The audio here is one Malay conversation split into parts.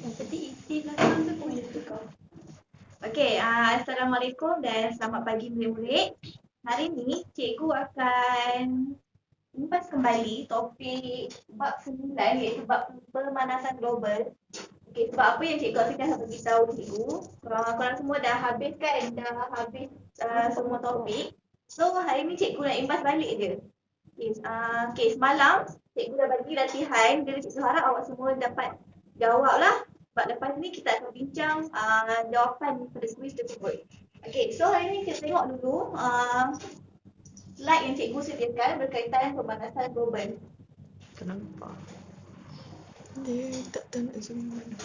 Tapi isi belakang tu pun boleh tukar. Okey, Assalamualaikum dan selamat pagi murid-murid. Hari ni cikgu akan upas kembali topik bab 9 iaitu bab pemanasan global. Okey, sebab apa yang cikgu akan beritahu cikgu? Korang semua dah habis kan? Dah habis semua topik. So hari ni cikgu nak impas balik je. Okey, semalam cikgu dah bagi latihan. Jadi cikgu harap awak semua dapat jawab lah. Sebab lepas ni kita akan bincang jawapan pada kuis tersebut. Okey, so hari ni kita tengok dulu slide yang cikgu sediakan berkaitan pemanasan global. Kenapa? Dia tak tahu nak zoom mana.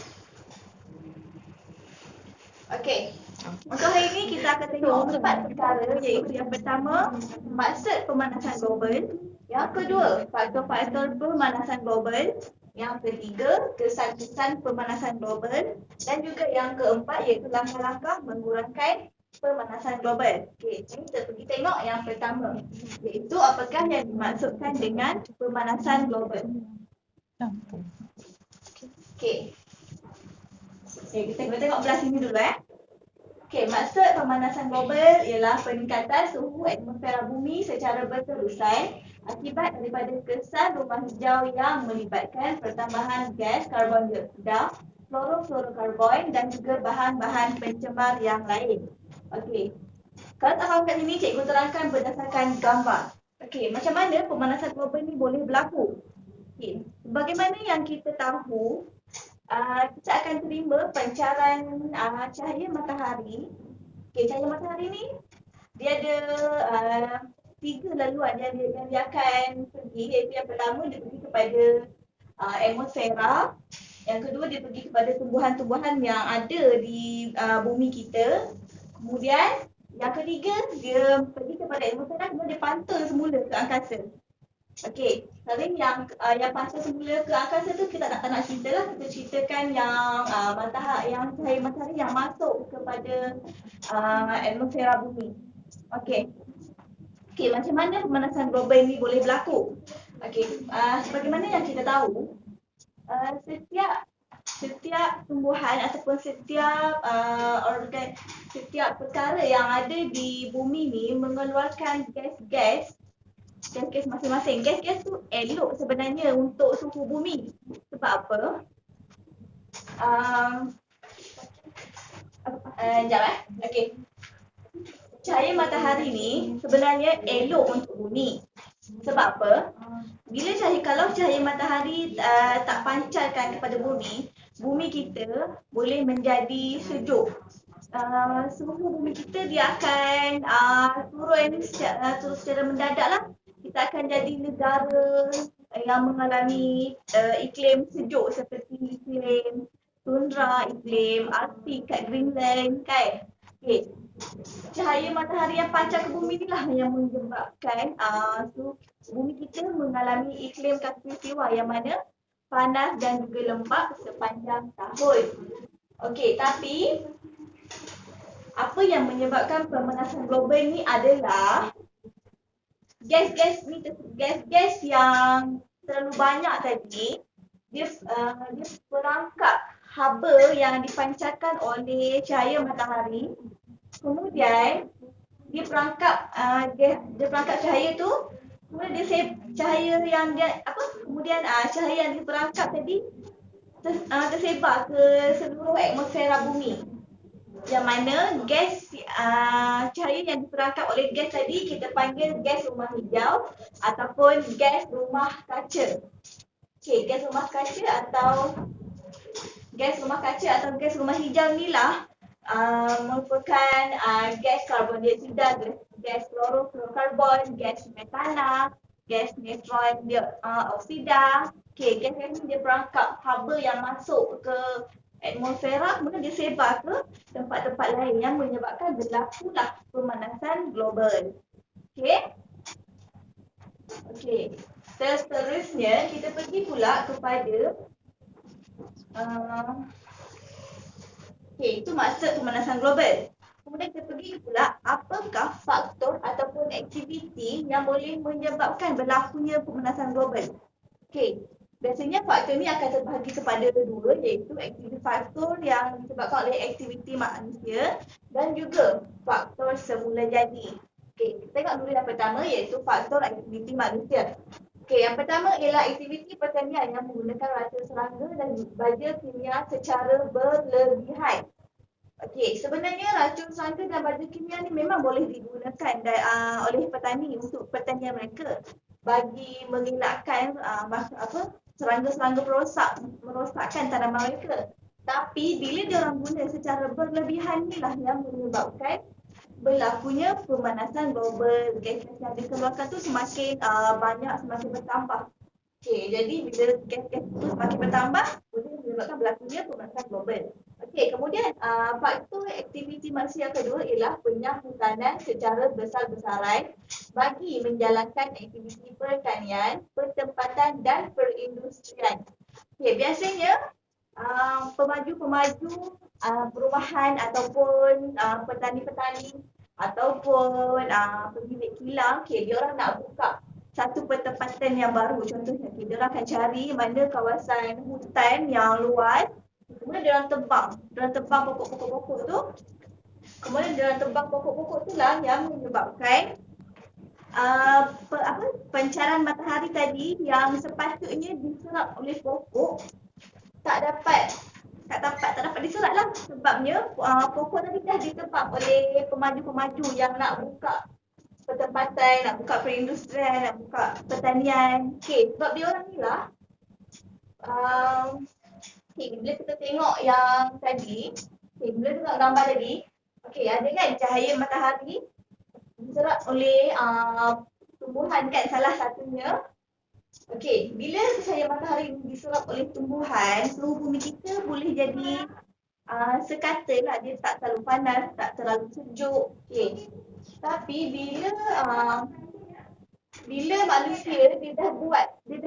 Okey, untuk hari ni kita akan tengok 4 perkara, iaitu yang pertama, maksud pemanasan global. Yang kedua, faktor-faktor pemanasan global. Yang ketiga, kesan-kesan pemanasan global. Dan juga yang keempat, iaitu langkah-langkah mengurangkan pemanasan global. Okey, jadi kita pergi tengok yang pertama, iaitu apakah yang dimaksudkan dengan pemanasan global. Okey. Kita tengok belah sini dulu Okey, maksud pemanasan global ialah peningkatan suhu atmosfera bumi secara berterusan akibat daripada kesan rumah hijau yang melibatkan pertambahan gas karbon dioksida, klorofluorokarbon dan juga bahan-bahan pencemar yang lain. Okey. Kalau tak faham kat sini, cikgu terangkan berdasarkan gambar. Okey, macam mana pemanasan global ni boleh berlaku? Okey, bagaimana yang kita tahu, kita akan terima pancaran cahaya matahari. Okey, cahaya matahari ni dia ada 3 laluan yang dia akan pergi, iaitu yang pertama dia pergi kepada atmosfera, yang kedua dia pergi kepada tumbuhan-tumbuhan yang ada di bumi kita. Kemudian yang ketiga dia pergi kepada atmosfera, kemudian dia pantul semula ke angkasa. Okey, tapi yang pantul semula ke angkasa tu kita tak nak cerita lah. Kita ceritakan yang yang cahaya matahari yang masuk kepada atmosfera bumi. Okey. Okey, macam mana pemanasan global ni boleh berlaku? Okey, sebagaimana yang kita tahu, setiap tumbuhan ataupun setiap setiap perkara yang ada di bumi ni mengeluarkan gas-gas masing-masing. Gas-gas tu elok sebenarnya untuk suhu bumi. Sebab apa? Okey. Cahaya matahari ni sebenarnya elok untuk bumi. Sebab apa? Kalau cahaya matahari tak pancarkan kepada bumi, bumi kita boleh menjadi sejuk. Suhu bumi kita dia akan turun secara mendadak lah. Kita akan jadi negara yang mengalami iklim sejuk seperti iklim tundra, iklim Arktik kat Greenland kan. Okay. Cahaya matahari yang pancar ke bumi inilah yang menyebabkan bumi kita mengalami iklim khatulistiwa yang mana panas dan juga lembap sepanjang tahun. Okey, tapi apa yang menyebabkan pemanasan global ni adalah gas-gas yang terlalu banyak tadi, dia perangkap haba yang dipancarkan oleh cahaya matahari. Kemudian dia perangkap cahaya tu, kemudian cahaya yang diperangkap tadi tersebar ke seluruh atmosfera bumi. Yang mana cahaya yang diperangkap oleh gas tadi kita panggil gas rumah hijau ataupun gas rumah kaca. Okey, gas rumah kaca atau gas rumah hijau ni lah merupakan gas karbon dioksida, gas klorofluorokarbon, gas metana, gas neutron oksida. Okey, gas ni dia perangkap haba yang masuk ke atmosfera, kemudian dia sebar ke tempat-tempat lain yang menyebabkan berlakulah pemanasan global. Okey. Seterusnya kita pergi pula kepada itu maksud pemanasan global. Kemudian kita pergi pula apakah faktor ataupun aktiviti yang boleh menyebabkan berlakunya pemanasan global. Okey. Biasanya faktor ni akan terbahagi kepada dua, iaitu aktiviti faktor yang disebabkan oleh aktiviti manusia dan juga faktor semula jadi. Okey, kita tengok dulu yang pertama iaitu faktor aktiviti manusia. Okey, yang pertama ialah aktiviti pertanian yang menggunakan racun serangga dan baja kimia secara berlebihan. Okey, sebenarnya racun serangga dan baja kimia ni memang boleh digunakan oleh petani untuk pertanian mereka bagi mengelakkan serangga-serangga merosakkan tanaman mereka. Tapi bila diorang guna secara berlebihan ni lah yang menyebabkan berlakunya pemanasan global. Gas-gas yang dikeluarkan tu semakin banyak, semakin bertambah. Okey, jadi bila gas-gas itu semakin bertambah, boleh menyebabkan berlakunya pemanasan global. Okey, kemudian faktor aktiviti manusia kedua ialah penyahutanan secara besar-besaran bagi menjalankan aktiviti pertanian, pertempatan dan perindustrian. Okey, biasanya pemaju-pemaju perumahan ataupun petani-petani ataupun pemilik kilang, diorang nak buka satu pertempatan yang baru. Contohnya, diorang akan cari mana kawasan hutan yang luas, kemudian diorang tebang pokok-pokok tu. Kemudian diorang tebang pokok-pokok tu lah yang menyebabkan pancaran matahari tadi yang sepatutnya diserap oleh pokok tak dapat diserap lah, sebabnya pokok tadi dah ditebang oleh pemaju-pemaju yang nak buka pertempatan, nak buka perindustrian, nak buka pertanian. Okey, sebab dia orang ni lah bila kita tengok yang tadi, bila tengok gambar tadi, ada kan cahaya matahari diserap oleh tumbuhan kan, salah satunya. Okey, bila cahaya matahari diserap oleh tumbuhan, suhu bumi kita boleh jadi sekata lah, dia tak terlalu panas, tak terlalu sejuk. Okey. Tapi bila manusia dia dah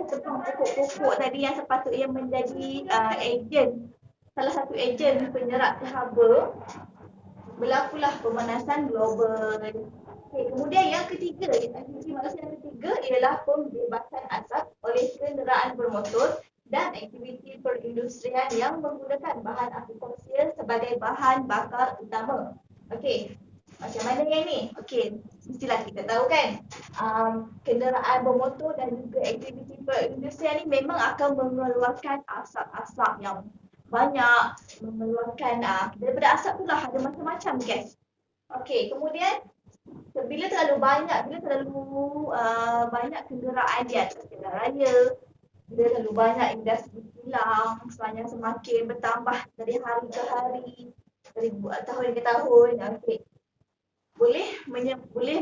tebang pokok-pokok tadi yang sepatutnya menjadi salah satu ejen penyerap haba, berlakulah pemanasan global. Okay, kemudian yang ketiga, aktiviti manusia yang ketiga ialah pembebasan asap oleh kenderaan bermotor dan aktiviti perindustrian yang menggunakan bahan api fosil sebagai bahan bakar utama. Okey, macam mana yang ni? Okey, mestilah kita tahu kan, kenderaan bermotor dan juga aktiviti perindustrian ni memang akan mengeluarkan asap-asap yang banyak, mengeluarkan daripada asap tu lah ada macam-macam gas. Okey, kemudian bila terlalu banyak kenderaan di atas jalan raya, bila terlalu banyak industri kilang sepanjang semakin bertambah dari hari ke hari, dari tahun ke tahun, boleh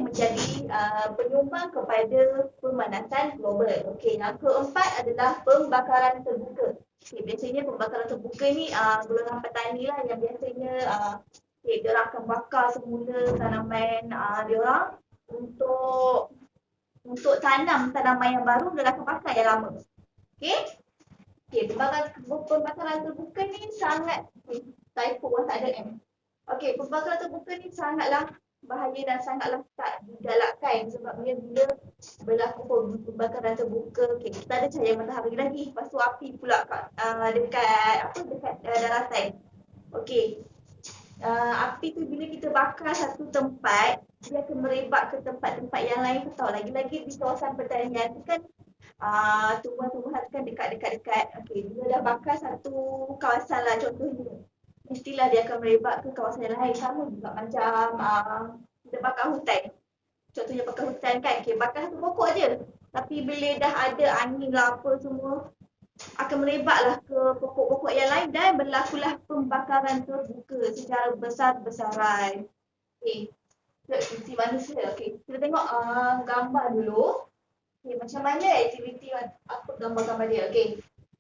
menjadi penyumbang kepada pemanasan global. Okey, yang keempat adalah pembakaran terbuka. Biasanya pembakaran terbuka ni golongan petani lah yang biasanya diorang akan bakar semula tanaman diorang untuk tanam tanaman yang baru, diorang akan bakar yang lama. Pembakaran terbuka ni sangat typo tak ada M. Pembakaran terbuka ni sangatlah bahaya dan sangatlah tak digalakkan, sebabnya bila berlaku pembakaran terbuka, kita ada cahaya matahari lagi, lepas tu api pula dekat daratan. Api tu bila kita bakar satu tempat, dia akan merebak ke tempat-tempat yang lain. Tahu lagi-lagi di kawasan pertanian tu kan tumbuhan-tumbuhan kan dekat-dekat. Bila dah bakar satu kawasan lah contohnya, mestilah dia akan merebak ke kawasan yang lain. Sama juga macam kita bakar hutan. Contohnya bakar hutan kan, bakar satu pokok je. Tapi bila dah ada angin lah apa semua, akan merebaklah ke pokok-pokok yang lain dan berlakulah pembakaran terbuka secara besar-besaran. Aktiviti manusia. Kita tengok gambar dulu. Macam mana aktiviti, apa gambar-gambar dia.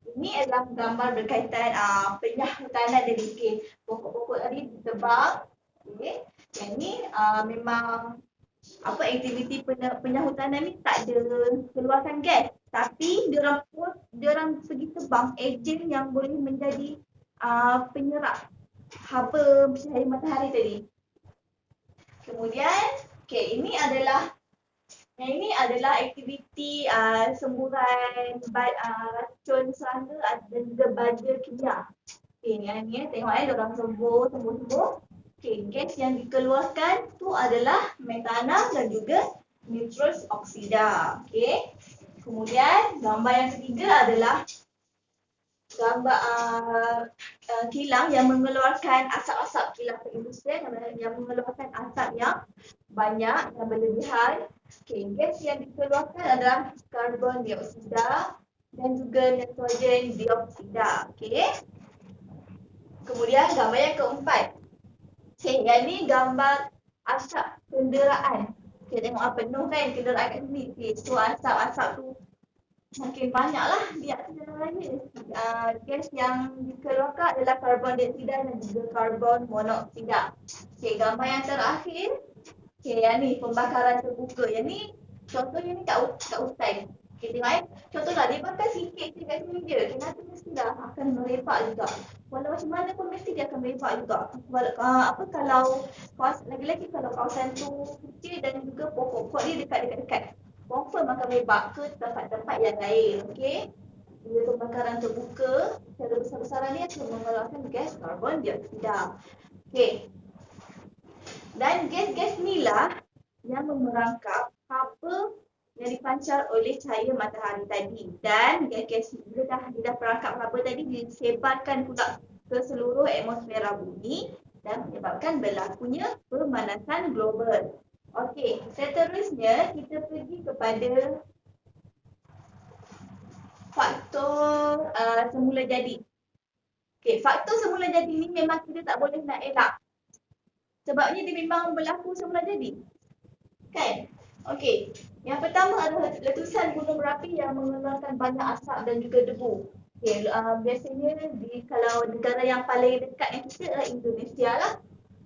Ini adalah gambar berkaitan penyahutanan tadi. Pokok-pokok tadi ditebang. Yang ni memang aktiviti penyahutanan ni tak ada keluarkan gas, tapi diorang pergi tebang ejen yang boleh menjadi penyerap haba cahaya matahari tadi. Kemudian ini adalah Yang ini adalah aktiviti semburan racun serangga dan juga baja kimia. Okay, yang ni tengok diorang sembuh. Okay, gas yang dikeluarkan tu adalah metanol dan juga nitrous oksida. Okay. Kemudian gambar yang ketiga adalah gambar kilang yang mengeluarkan asap-asap, kilang perindustrian yang mengeluarkan asap yang banyak, yang berlebihan. Okay, gas yang dikeluarkan adalah karbon dioksida dan juga nitrogen dioksida. Okay. Kemudian gambar yang keempat. Okay, yang ni gambar asap kenderaan. Okay, tengok penuh kan kenderaan kat sini. Okay, so asap-asap tu makin banyak lah di atas jalan raya. Gas yang dikeluarkan adalah karbon dioksida dan juga karbon monoksida. Okay, gambar yang terakhir. Okay, yang ni pembakaran terbuka. Yang ni contohnya ni kat hutan. Okay, tengok contohlah dia bakar sikit je kat sini je. Nanti mesti dah akan merebak juga. Walau macam mana pun mesti dia akan merebak juga. Kalau lagi-lagi kalau kawasan tu kecil dan juga pokok-pokok dia dekat-dekat. Confirm akan merebak ke tempat-tempat yang lain. Okey. Bila pembakaran terbuka, secara besar-besaran ni akan mengeluarkan gas karbon dioksida. Okey. Dan gas-gas ni lah yang memerangkap apa yang dipancar oleh cahaya matahari tadi. Dan gas-gas ni dah perangkap apa tadi disebarkan pula ke seluruh atmosfera bumi dan menyebabkan berlakunya pemanasan global. Okey, seterusnya kita pergi kepada faktor semula jadi. Okey, faktor semula jadi ni memang kita tak boleh nak elak. Sebabnya dia memang berlaku semula jadi. Kan? Okey, yang pertama adalah letusan gunung berapi yang mengeluarkan banyak asap dan juga debu. Okey, biasanya kalau negara yang paling dekat dengan kita adalah Indonesia lah.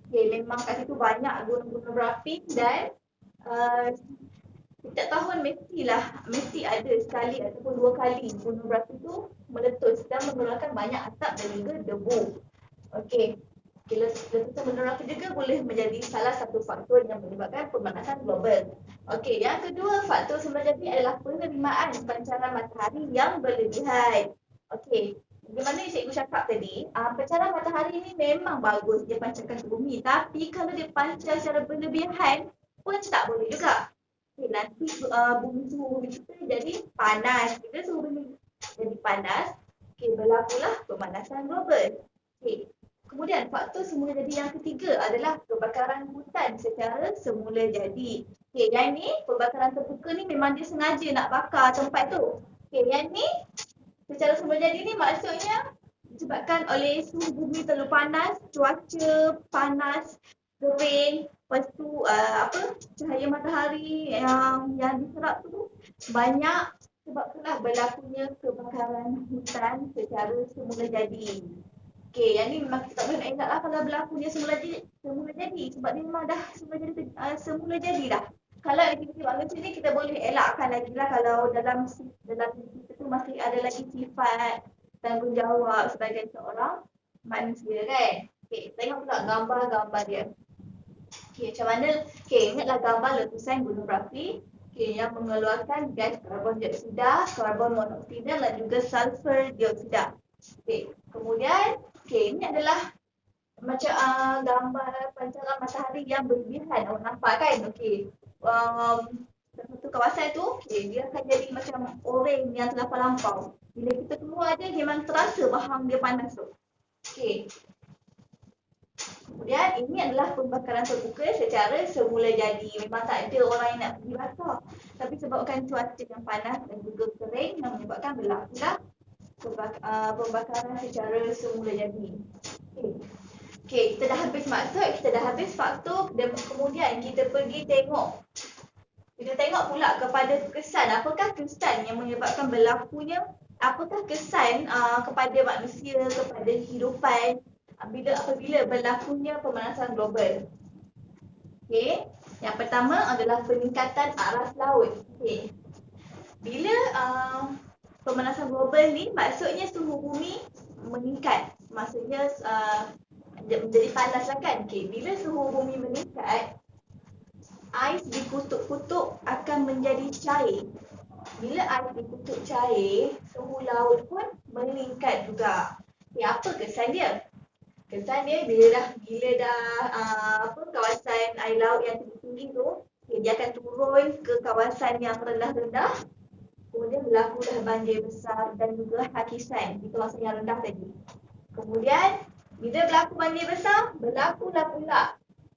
Okay, memang kat situ banyak gunung-gunung berapi dan setiap tahun mesti ada sekali ataupun 2 kali gunung berapi tu meletus dan mengeluarkan banyak asap dan juga debu. Okey, letusan gunung berapi juga boleh menjadi salah satu faktor yang menyebabkan pemanasan global. Okey, yang kedua faktor semula jadi adalah penerimaan pancaran matahari yang berlebihan. Okey, bagaimana cikgu cakap tadi, pancaran matahari ni memang bagus dia pancarkan ke bumi. Tapi kalau dia pancar secara berlebihan pun tak boleh juga. Okay, nanti suhu bumi kita jadi panas. Bila suhu bumi jadi panas, berlakulah pemanasan global. Okay. Kemudian faktor semula jadi yang ketiga adalah kebakaran hutan secara semula jadi. Okay, yang ni pembakaran terbuka ni memang dia sengaja nak bakar tempat tu. Okay, yang ni secara semula jadi ni maksudnya disebabkan oleh suhu bumi terlalu panas, cuaca panas, kering, lepas tu cahaya matahari yang diserap tu banyak, sebab itulah berlakunya kebakaran hutan secara semula jadi. Okey, yang ni memang kita tak boleh nak elak lah kalau berlakunya semula jadi sebab dia memang dah semula jadi dah. Kalau aktiviti manusia ni kita boleh elakkan lagi lah kalau dalam kita tu masih ada lagi sifat tanggungjawab sebagai seorang manusia kan. Okey, tengok pula gambar-gambar dia. Okey, macam mana? Okey, ingatlah gambar letusan gunung berapi yang mengeluarkan gas karbon dioksida, karbon monoksida dan juga sulfur dioksida. Okey, kemudian ini adalah macam gambar pancaran matahari yang berlebihan. Awak nampak kan? Okey. Satu kawasan tu, dia akan jadi macam oranye yang terlampau-lampau. Bila kita keluar je, memang terasa bahang dia panas tu. Okey. Kemudian ini adalah pembakaran terbuka secara semula jadi. Memang tak ada orang yang nak pergi bakar. Tapi sebabkan cuaca yang panas dan juga kering yang menyebabkan berlakulah pembakaran secara semula jadi. Okey, kita dah habis maksud, kita dah habis faktor dan kemudian kita pergi tengok. Kita tengok pula kepada kesan. Apakah kesan yang menyebabkan berlakunya? Apakah kesan kepada manusia, kepada kehidupan apabila berlakunya pemanasan global? Okey, yang pertama adalah peningkatan aras laut. Okey. Bila pemanasan global ni maksudnya suhu bumi meningkat. Maksudnya menjadi panas lah kan. Okay. Bila suhu bumi meningkat, ais di kutub-kutub akan menjadi cair. Bila ais di kutub cair, suhu laut pun meningkat juga. Apa kesan dia? Kesan dia bila dah kawasan air laut yang tinggi tu, dia akan turun ke kawasan yang rendah-rendah. Kemudian berlakulah banjir besar dan juga hakisan di kawasan yang rendah tadi. Kemudian bila berlaku banjir besar, berlakulah pula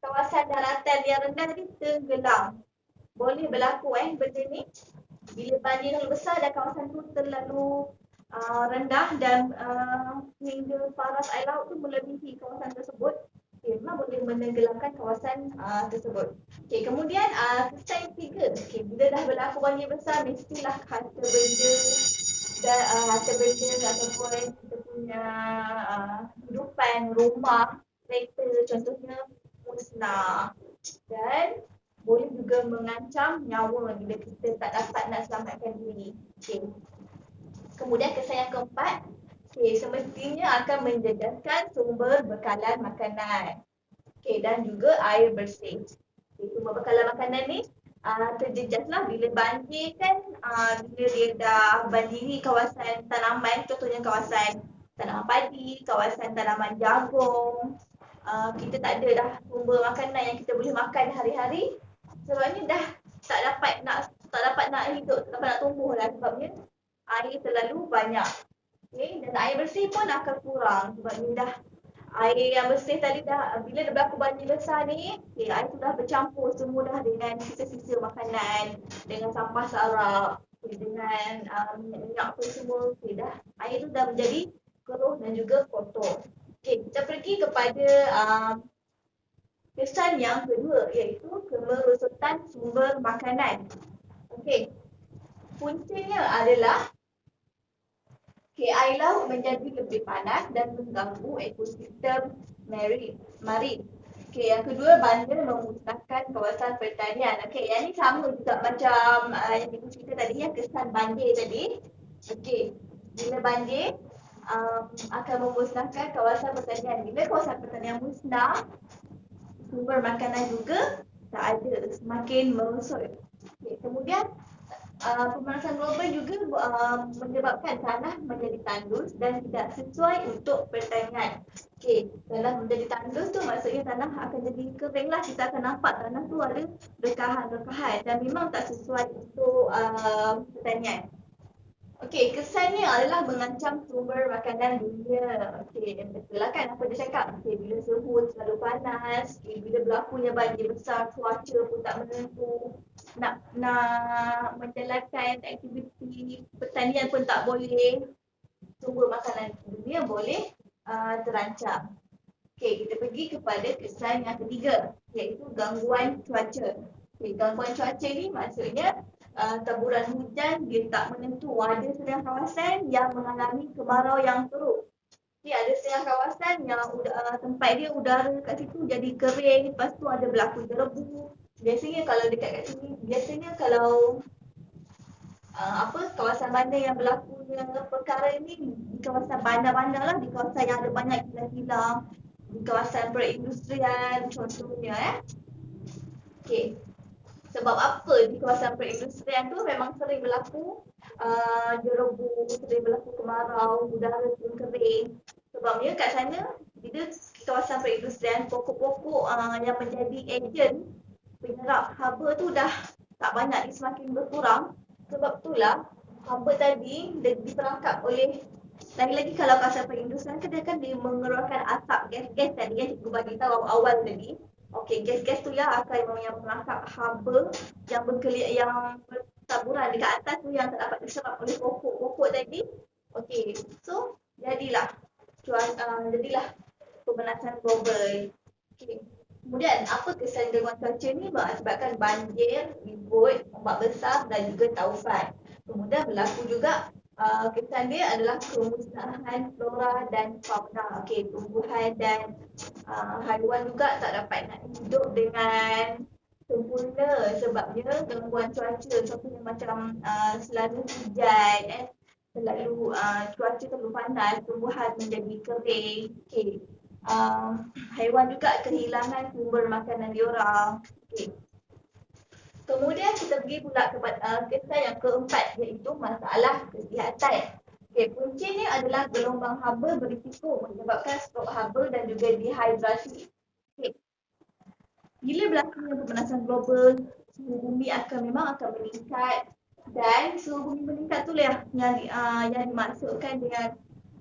kawasan daratan yang rendah tadi tenggelam. Boleh berlaku benda ni. Bila banjir terlalu besar dan kawasan tu terlalu rendah dan hingga paras air laut tu melebihi kawasan tersebut, memang boleh menenggelamkan kawasan tersebut. Kemudian kesan yang ketiga, bila dah berlaku banjir besar, mestilah harta benda ataupun kita punya hidupan, rumah, kereta contohnya musnah, dan boleh juga mengancam nyawa bila kita tak dapat nak selamatkan diri. Kemudian kesan yang keempat, semestinya akan menjejaskan sumber bekalan makanan dan juga air bersih. Sumber bekalan makanan ni terjejaslah bila banjir kan, bila dia dah banjiri kawasan tanaman, contohnya kawasan tanaman padi, kawasan tanaman jagung, kita tak ada dah sumber makanan yang kita boleh makan hari-hari, sebabnya dah tak dapat nak hidup, tak dapat nak tumbuh lah, sebabnya air terlalu banyak. Dan air bersih pun akan kurang sebabnya dah air yang bersih tadi bila dah berlaku banjir besar ni, air tu dah bercampur semua dah dengan sisa-sisa makanan, dengan sampah sarap, dengan minyak tu semua, dah air tu dah menjadi keruh dan juga kotor. Kita pergi kepada kesan yang kedua, iaitu kemerosotan sumber makanan. Puncanya adalah air laut menjadi lebih panas dan mengganggu ekosistem marin. Yang kedua, banjir memusnahkan kawasan pertanian. Yang ni sama juga macam yang ibu cerita tadi, yang kesan banjir tadi. Bila banjir akan memusnahkan kawasan pertanian. Bila kawasan pertanian musnah, sumber makanan juga tak ada, semakin merosot. Kemudian pemanasan global juga menyebabkan tanah menjadi tandus dan tidak sesuai untuk pertanian. Tanah menjadi tandus tu maksudnya tanah akan jadi kering lah. Kita akan nampak tanah tu ada rekahan-rekahan dan memang tak sesuai untuk pertanian. Kesannya adalah mengancam sumber makanan dunia. Betul lah kan apa dia cakap. Bila suhu terlalu panas, bila berlakunya banjir besar, cuaca pun tak menentu, nak menjalankan aktiviti pertanian pun tak boleh, sumber makanan dunia boleh terancam. Kita pergi kepada kesan yang ketiga, iaitu gangguan cuaca. Gangguan cuaca ni maksudnya taburan hujan dia tak menentu. Ada setengah kawasan yang mengalami kemarau yang teruk. Ada setengah kawasan yang tempat dia udara kat situ jadi kering, lepas tu ada berlaku debu. Biasanya kalau dekat kat sini, kalau kawasan bandar yang berlakunya perkara ni di kawasan bandar-bandar lah, di kawasan yang ada banyak kilang-kilang, di kawasan perindustrian contohnya. Sebab apa di kawasan perindustrian tu memang sering berlaku debu, sering berlaku kemarau, udara pun kering. Sebabnya kat sana, bila kawasan perindustrian, pokok-pokok yang menjadi ejen penyerap haba tu dah tak banyak, dia semakin berkurang. Sebab itulah haba tadi diperangkap oleh, lagi-lagi kalau kawasan perindustrian kan dia mengeluarkan asap gas-gas tadi yang cikgu bagi tahu awal tadi. Gas-gas tu yang akan merangkap haba yang yang bertaburan dekat atas tu yang tak dapat diserap oleh pokok-pokok tadi. So jadilah pemanasan global. Kemudian apa kesan gangguan cuaca ni mengakibatkan banjir, ribut, ombak besar dan juga taufan. Kemudian berlaku juga kesan dia adalah kemusnahan flora dan fauna. Tumbuhan dan haiwan juga tak dapat nak hidup dengan sempurna sebabnya gangguan cuaca. Contohnya macam selalu hujan, selalu cuaca terlalu panas, tumbuhan menjadi kering. Haiwan juga kehilangan sumber makanan diorang. Kemudian kita pergi pula kepada kisah yang keempat, iaitu masalah kesihatan. Okey, puncanya adalah gelombang haba berisiko menyebabkan strok haba dan juga dehidrasi. Okey. Bila berlakunya pemanasan global, suhu bumi memang akan meningkat, dan suhu bumi meningkat tu lah yang dimaksudkan dengan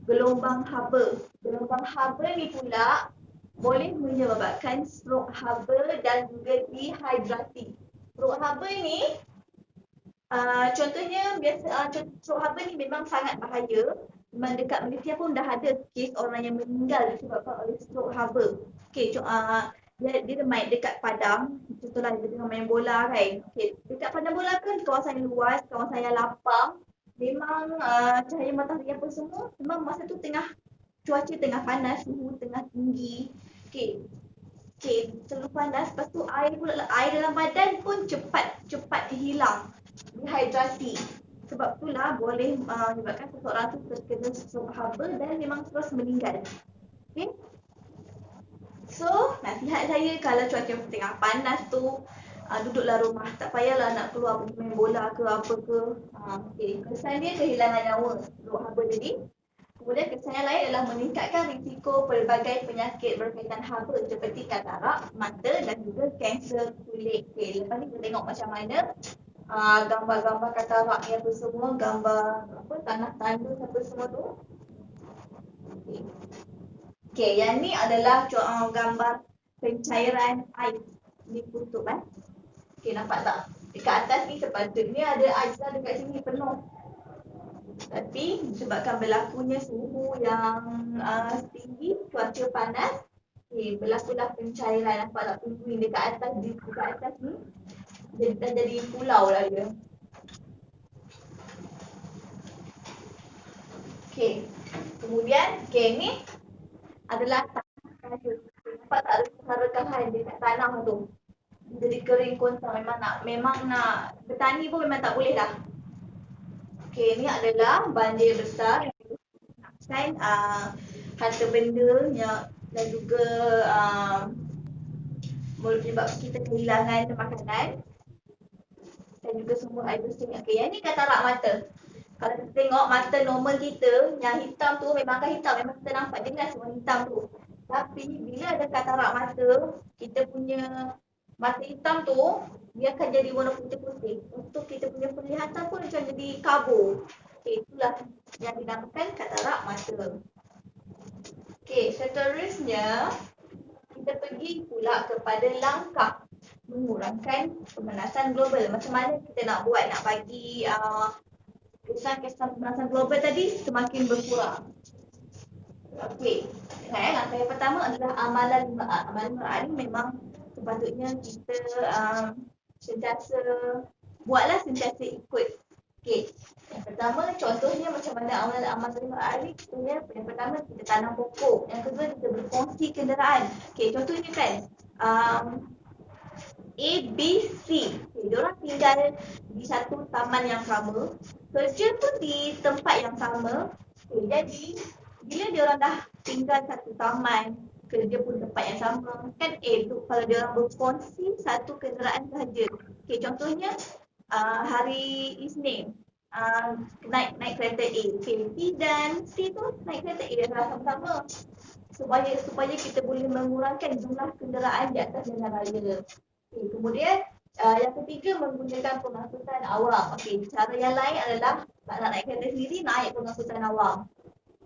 gelombang haba. Gelombang haba ni pula boleh menyebabkan strok haba dan juga dehidrasi. Strok haba ni contohnya strok haba ni memang sangat bahaya. Memang dekat Malaysia pun dah ada kes orang yang meninggal disebabkan oleh strok haba. Okey, dia main dekat padang, contohlah dia tengah main bola kan. Okey, dekat padang bola kan kawasan yang luas, kawasan yang lapang. Memang cahaya matahari apa semua, memang masa tu cuaca tengah panas, suhu tengah tinggi. Okey, terlalu panas, lepas tu air dalam badan pun cepat hilang, dehidrasi. Sebab itulah boleh menyebabkan seseorang tu terkena strok haba dan memang terus meninggal. Okay. So, nasihat saya kalau cuaca tengah panas tu, duduklah rumah, tak payahlah nak keluar pergi main bola ke apa ke. Okay. Kesan dia kehilangan nyawa, strok haba jadi. Kemudian kesan yang lain adalah meningkatkan risiko pelbagai penyakit berkaitan haba seperti katarak, mata dan juga kanser kulit. Okay, lepas ni kita tengok macam mana gambar-gambar katarak ni apa semua, gambar tanah tandus apa semua tu. Okay, yang ni adalah gambar pencairan ais di kutub Okay, nampak tak? Dekat atas ni sepatutnya ada ais lah, dekat sini penuh. Tapi disebabkan berlakunya suhu yang tinggi, cuaca panas, berlakulah pencairan. Nampak tak pinguin dekat atas ni jadi pulau lah dia. Okey. Kemudian ni adalah tanah. Nampak tak ada rekahan dekat tanah tu. Jadi kering kontang, memang nak bertani pun memang tak boleh dah. Okey, ni adalah banjir besar yang menyebabkan harta benda dan juga menyebabkan kita kehilangan makanan dan juga sumber air bersih. Okey, yang ni katarak mata. Kalau kita tengok mata normal kita, yang hitam tu memang akan hitam, memang kita nampak jelas warna hitam tu. Tapi bila ada katarak mata, kita punya mata hitam tu dia akan jadi warna putih-putih. Untuk kita punya penglihatan pun macam jadi kabur. Okey, itulah yang dinamakan katarak mata. Okey, seterusnya kita pergi pula kepada langkah mengurangkan pemanasan global. Macam mana kita nak buat, nak bagi kesan pemanasan global tadi semakin berkurang. Okey, langkah yang pertama adalah amalan 5A. Amalan 5A ni memang sepatutnya kita sentiasa ikut. Okey, yang pertama contohnya macam mana amalan 5A ni, yang pertama kita tanam pokok, yang kedua kita berkongsi kenderaan. Okey, contohnya kan A, B, C. Okay, diorang tinggal di satu taman yang sama, kerja pun di tempat yang sama. Okay, jadi bila diorang dah tinggal satu taman, kerja pun tempat yang sama, kan kalau diorang berkongsi satu kenderaan sahaja. Okay, contohnya hari Isnin naik kereta A. Okay, B dan C tu naik kereta A sama-sama supaya kita boleh mengurangkan jumlah kenderaan di atas jalan raya. Okay, kemudian yang ketiga menggunakan pengangkutan awam. Okey, cara yang lain adalah tak nak naik kereta sendiri, naik pengangkutan awam.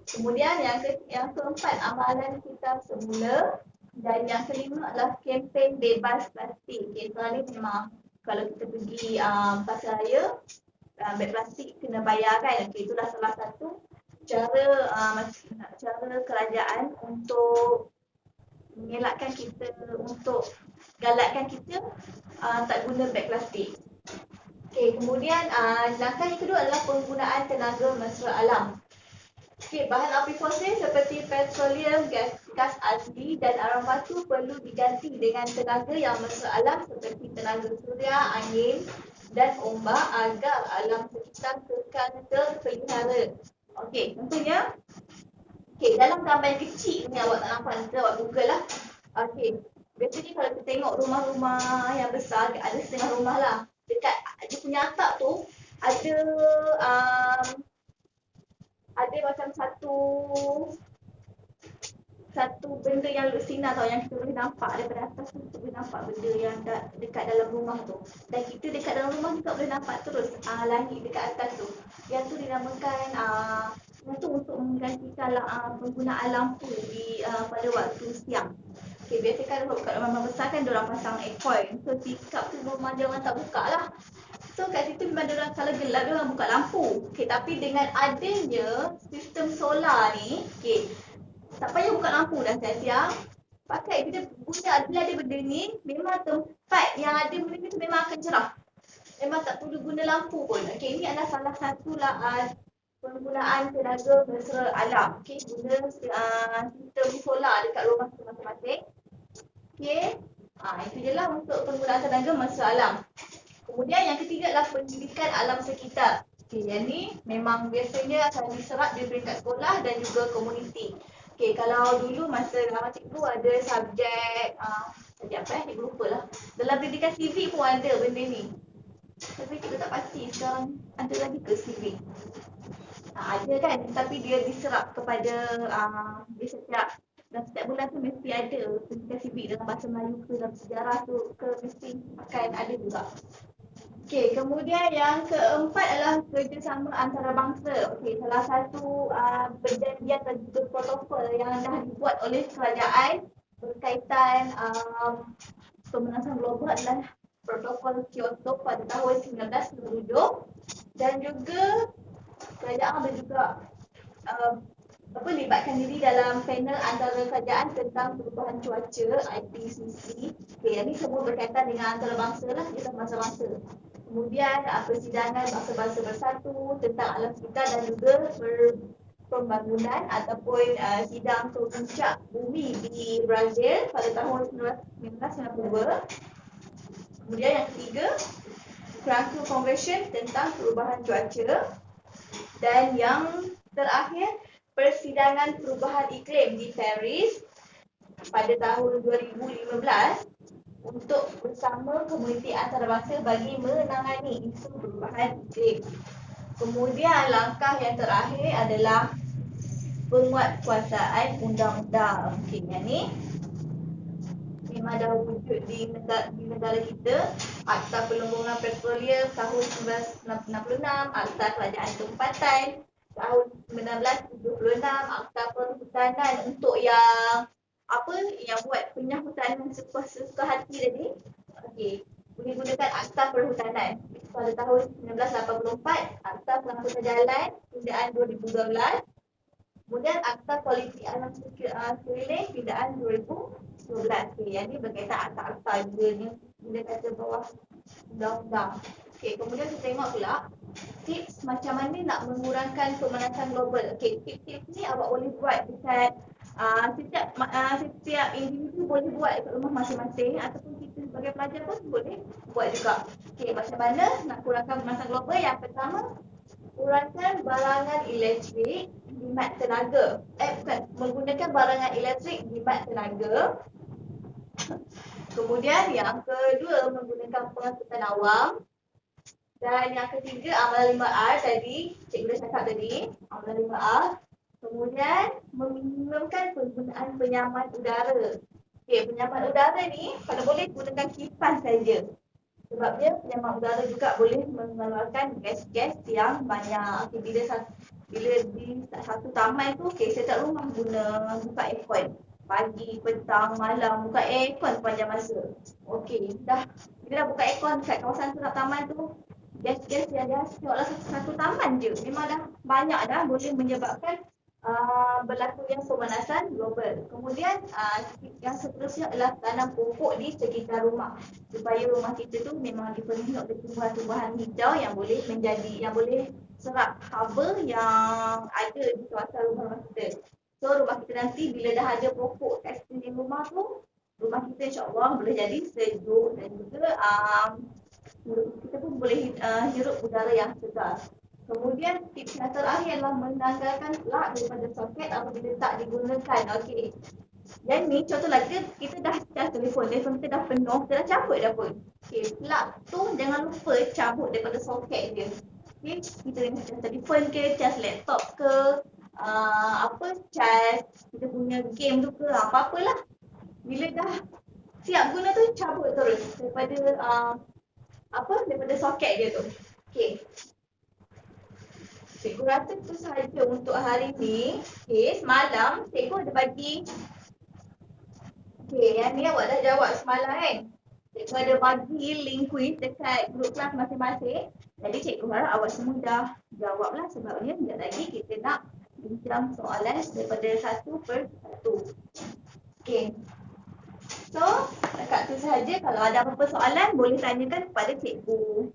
Kemudian yang keempat amalan kita semula, dan yang kelima adalah kempen bebas plastik. Okay, soal ni memang kalau kita pergi pasar raya, beg plastik kena bayar kan. Okay, itulah salah satu cara kerajaan untuk mengelakkan kita, untuk galakkan kita tak guna beg plastik. Okey, kemudian langkah yang kedua adalah penggunaan tenaga mesra alam. Okey, bahan api fosil seperti petroleum, gas asli dan arang batu perlu diganti dengan tenaga yang mesra alam seperti tenaga suria, angin dan ombak agar alam sekitar kekal terpelihara. Okey, contohnya dalam gambar yang kecil ni awak tak nampak, nanti awak Google lah. Okey, biasanya kalau kita tengok rumah-rumah yang besar, ada setengah rumah lah. dekat dia punya atap tu ada ada macam satu benda yang lusinar tau, yang kita boleh nampak daripada atas tu, kita boleh nampak benda yang dekat dalam rumah tu. Dan kita dekat dalam rumah juga boleh nampak terus langit dekat atas tu. Yang tu dinamakan yang tu untuk menggantikan penggunaan lampu di pada waktu siang. Okay, biasakan kat rumah besar kan diorang pasang aircon. So tikap tu memang diorang tak buka lah. So kat situ memang diorang kalau gelap diorang buka lampu. Okay, tapi dengan adanya sistem solar ni, okay, tak payah buka lampu dah siang-siang. Pakai bila ada benda ni, memang tempat yang ada benda ni tu memang akan cerah. Memang tak perlu guna lampu pun. Okey, ini adalah salah satu penggunaan tenaga mesra alam. Okey, guna sistem solar dekat rumah masing-masing. Okey. Itu je lah untuk penggunaan tenaga mesra alam. Kemudian yang ketiga adalah pendidikan alam sekitar. Okey, yang ni memang biasanya akan diserap di peringkat sekolah dan juga komuniti. Okey, kalau dulu masa lama cikgu ada subjek apa cikgu lupa lah. Dalam pendidikan civic pun ada benda ni. Tapi cikgu tak pasti sekarang ada lagi ke civic. Ada kan, tapi dia diserap kepada dia setiap bulan tu mesti ada pendidikan civic dalam bahasa Melayu ke dalam sejarah tu ke mesti akan ada juga. Okey, kemudian yang keempat adalah kerjasama antarabangsa. Okey, salah satu perjanjian dan juga protokol yang dah dibuat oleh kerajaan berkaitan pemanasan global adalah protokol Kyoto pada tahun 1997 dan juga kerajaan ada juga libatkan diri dalam panel antara kerajaan tentang perubahan cuaca IPCC. Okey, ini semua berkaitan dengan antarabangsa lah, kita bangsa-bangsa. Kemudian persidangan bangsa-bangsa bersatu tentang alam sekitar dan juga pembangunan ataupun sidang puncak bumi di Brazil pada tahun 1992. Kemudian yang ketiga, Cancun Convention tentang perubahan cuaca. Dan yang terakhir, persidangan perubahan iklim di Paris pada tahun 2015 untuk bersama komuniti antarabangsa bagi menangani isu perubahan iklim. Kemudian langkah yang terakhir adalah penguatkuasaan undang-undang. Okey, yang ni memang dah wujud di negara kita. Akta Perlindungan Petroleum tahun 1966, Akta Kerajaan Tempatan tahun 1976, Akta Perhutanan untuk yang buat penyahutanan sesuka hati tadi. Okey, boleh gunakan Akta Perhutanan pada tahun 1984, Akta Pengangkutan Jalan pindaan 2012. Kemudian Akta Kualiti Alam Sekeliling pindaan 2012. Okay, yang ni berkaitan akta-akta juga ni bila kata bawah undang-undang. Okay, kemudian kita tengok pula tips macam mana nak mengurangkan pemanasan global. Okay, tips-tips ni awak boleh buat dekat setiap individu boleh buat dekat rumah masing-masing ataupun kita sebagai pelajar pun boleh buat juga. Okay, macam mana nak kurangkan pemanasan global? Yang pertama, kurangkan barangan elektrik jimat tenaga. Menggunakan barangan elektrik jimat tenaga. Kemudian yang kedua, menggunakan pengangkutan awam. Dan yang ketiga, amalan 5R tadi, cikgu dah cakap tadi, amalan 5R. Kemudian meminimumkan penggunaan penyaman udara. Okey, penyaman udara ni kalau boleh gunakan kipas saja. Sebabnya penyaman udara juga boleh mengeluarkan gas-gas yang banyak. Okey, bila di satu taman tu, okey, setiap rumah buka aircon. Pagi, petang, malam buka aircon sepanjang masa. Okey, bila dah buka aircon kat kawasan tu, taman tu, gas-gas yang dah tengoklah satu taman je. Memang dah banyak dah boleh menyebabkan berlakunya pemanasan global. Kemudian yang seterusnya adalah tanam pokok di sekitar rumah supaya rumah kita tu memang dipenuhi oleh tumbuhan-tumbuhan hijau yang boleh serap haba yang ada di kawasan rumah kita. So rumah kita nanti bila dah ada pokok kat sekeliling rumah tu, rumah kita insya-Allah boleh jadi sejuk dan juga kita pun boleh hirup udara yang segar. Kemudian tips yang terakhir adalah menanggalkan plug daripada soket apabila tak digunakan. Okey. Dan ni contoh lagi, kita dah telefon kita dah penuh, kita dah cabut dah pun. Okay, plug tu jangan lupa cabut daripada soket dia. Okay, kita dah telefon ke, cas laptop ke, cas kita punya game tu ke, apa-apalah. Bila dah siap guna tu, cabut terus daripada daripada soket dia tu. Okay. Cikgu rasa itu sahaja untuk hari ni. Okay, semalam cikgu ada bagi. Okay, yang ni awak dah jawab semalam kan? Cikgu ada bagi link quiz dekat grup kelas masing-masing. Jadi cikgu harap awak semua dah jawab lah, sebabnya sekejap lagi kita nak bincang soalan daripada satu per satu. Okay. So, dekat tu sahaja. Kalau ada apa-apa soalan, boleh tanyakan kepada cikgu.